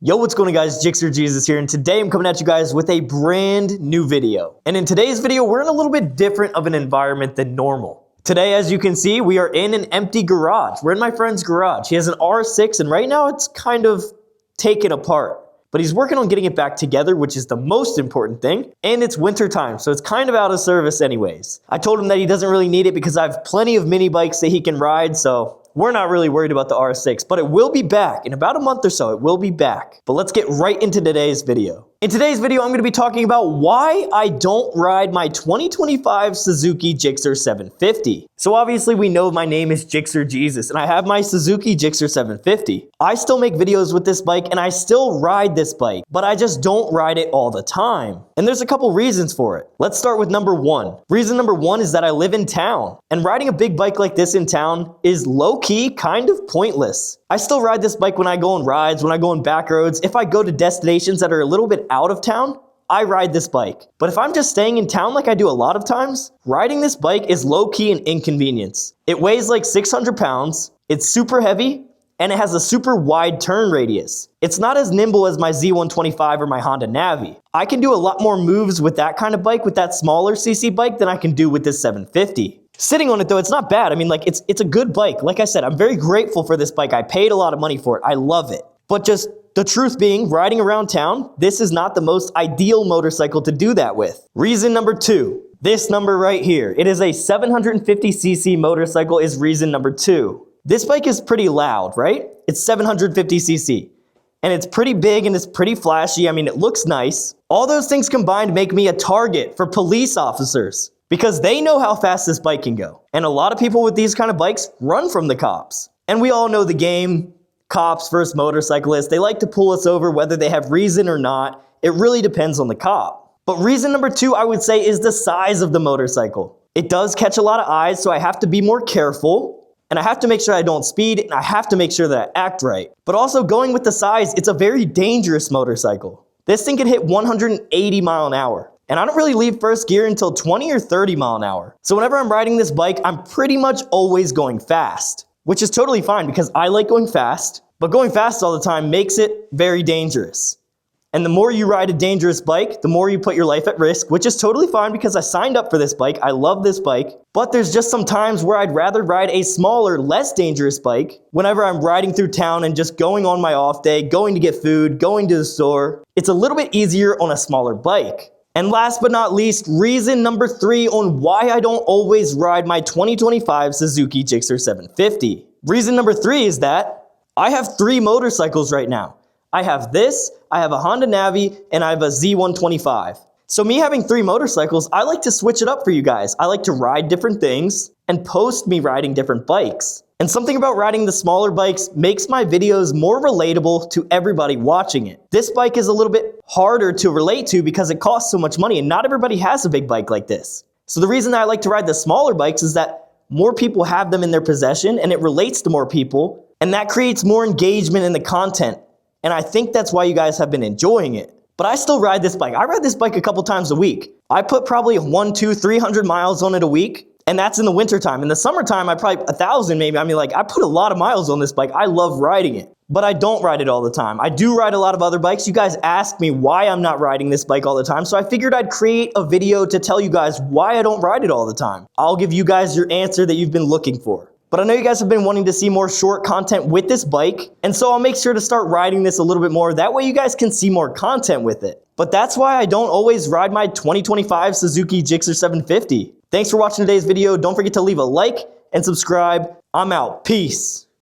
Yo, what's going on guys, Gixxer Jesus here, and today I'm coming at you guys with a brand new video. And in today's video, we're in a little bit different of an environment than normal. Today, as you can see, we are in an empty garage. We're in my friend's garage. He has an R6, and right now it's kind of taken apart. But he's working on getting it back together, which is the most important thing. And it's winter time, so it's kind of out of service anyways. I told him that he doesn't really need it because I have plenty of mini bikes that he can ride, so we're not really worried about the R6, but it will be back. In about a month or so, it will be back. But let's get right into today's video. In today's video, I'm going to be talking about why I don't ride my 2025 Suzuki GSX-R750. So obviously we know my name is Gixxer Jesus, and I have my Suzuki GSX-R750. I still make videos with this bike, and I still ride this bike, but I just don't ride it all the time. And there's a couple reasons for it. Let's start with number one. Reason number one is that I live in town, and riding a big bike like this in town is low-key kind of pointless. I still ride this bike when I go on rides, when I go on back roads. If I go to destinations that are a little bit out of town, I ride this bike. But if I'm just staying in town like I do a lot of times, riding this bike is low-key an inconvenience. It weighs like 600 pounds, it's super heavy, and it has a super wide turn radius. It's not as nimble as my Z125 or my Honda Navi. I can do a lot more moves with that kind of bike, with that smaller CC bike, than I can do with this 750. Sitting on it though, it's not bad. I mean, like, it's a good bike. Like I said, I'm very grateful for this bike. I paid a lot of money for it. I love it. But just the truth being, riding around town, this is not the most ideal motorcycle to do that with. Reason number two, this number right here. It is a 750cc motorcycle is reason number two. This bike is pretty loud, right? It's 750cc. And it's pretty big and it's pretty flashy. I mean, it looks nice. All those things combined make me a target for police officers, because they know how fast this bike can go. And a lot of people with these kind of bikes run from the cops. And we all know the game, cops versus motorcyclists. They like to pull us over whether they have reason or not. It really depends on the cop. But reason number two, I would say, is the size of the motorcycle. It does catch a lot of eyes, so I have to be more careful. And I have to make sure I don't speed, and I have to make sure that I act right. But also, going with the size, it's a very dangerous motorcycle. This thing can hit 180 mile an hour. And I don't really leave first gear until 20 or 30 mile an hour. So whenever I'm riding this bike, I'm pretty much always going fast, which is totally fine because I like going fast, but going fast all the time makes it very dangerous. And the more you ride a dangerous bike, the more you put your life at risk, which is totally fine because I signed up for this bike. I love this bike, but there's just some times where I'd rather ride a smaller, less dangerous bike whenever I'm riding through town and just going on my off day, going to get food, going to the store. It's a little bit easier on a smaller bike. And last but not least, reason number three on why I don't always ride my 2025 Suzuki GSX-R750. Reason number three is that I have three motorcycles right now. I have this, I have a Honda Navi, and I have a Z125. So me having three motorcycles, I like to switch it up for you guys. I like to ride different things and post me riding different bikes. And something about riding the smaller bikes makes my videos more relatable to everybody watching it. This bike is a little bit harder to relate to because it costs so much money, and not everybody has a big bike like this. So the reason I like to ride the smaller bikes is that more people have them in their possession, and it relates to more people, and that creates more engagement in the content. And I think that's why you guys have been enjoying it. But I still ride this bike. I ride this bike a couple times a week. I put probably 300 miles on it a week. And that's in the winter time. In the summertime, I probably 1,000 maybe. I mean, like, I put a lot of miles on this bike. I love riding it, but I don't ride it all the time. I do ride a lot of other bikes. You guys asked me why I'm not riding this bike all the time, so I figured I'd create a video to tell you guys why I don't ride it all the time. I'll give you guys your answer that you've been looking for. But I know you guys have been wanting to see more short content with this bike, and so I'll make sure to start riding this a little bit more. That way you guys can see more content with it. But that's why I don't always ride my 2025 Suzuki GSX-R750. Thanks for watching today's video. Don't forget to leave a like and subscribe. I'm out. Peace.